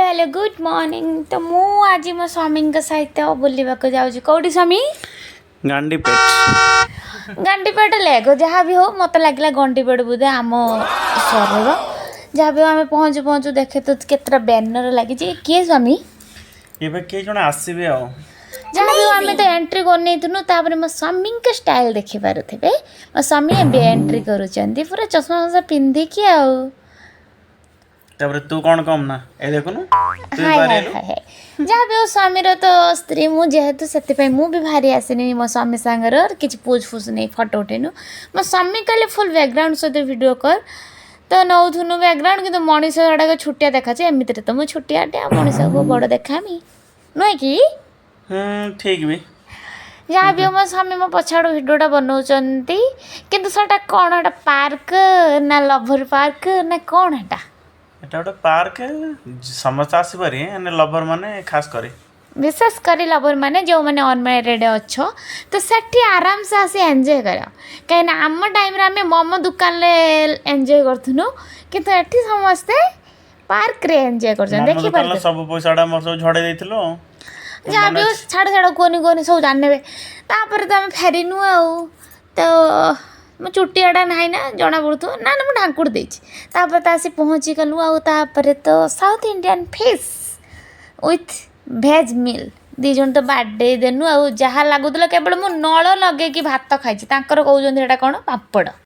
Hello good morning. तो मु आज मो स्वामी सहित बुलवाक जाऊँ। कौटी स्वामी? गंडीपेट लेगो जहाँ भी हो मत लगे गंडीपेट बोधे आम सहर जहाँ भी आम पहुँचु पहुँचु देखे तो केतटा बैनर लगी किए स्वामी ये किए जन आसबे आ जहाँ भी आम तो एंट्री कर मो स्वामी का स्टाइल देखी पारे मो स्वामी ए एंट्री करुँच पूरा चश्मा फसा पिंधिकी तापर तू कौन कम ना ए देखुनु हाय हाय हाय जहाँ भी हो स्वामीर तो स्त्री मु जेहेतु से मु भी भारी आसनी मो स्वामी सांगर किसी पोज फुज नहीं फटो उठेनु मो स्वामी कहले फुल बैकग्राउंड सहित वीडियो कर तो नौथुनु बैकग्राउंड कि मनीष गुड़ाक छुटिया देखा एमती तो मुझे छुटियाटे मनीष को बड़ देखामी नुहे कि ठीक भी जहाँ भी हो मो स्वामी मो पछाड़ भिडियोटा बनाऊँच किंतु सेटा कौन पार्क ना लभर पार्क ना कौन है एटा गोटे पार्क समस्त आसपारे लवर माने खास करे विशेष कर लवर मैंने जो मैंने अनमेरिड अच्छो तो सेठी आराम से आसी एंजॉय कर कहीं आम टाइम रे आम मोमो दुकान रे एंजॉय करथुनु किंतु एठी समस्ते पार्क रे एंजॉय करछन देखि पर सब पैसाडा मोर सब झड़े देथिलो जा भी छाड़ छाड़ कोनी कोनी सब जान नेबे तापर तो हम फेरिनु आउ तो मो चुटियाटा ना ना जना पड़ू ना ना मुझे ढांकुड़ देपर तो आसी पहुँची गलु आउे तो साउथ इंडियन फिश विथ भेज मिल दी जन तो बाडे देनु आ जहाँ लगुला केवल मु नल लगे कि भात खाई कहते कौन पापड़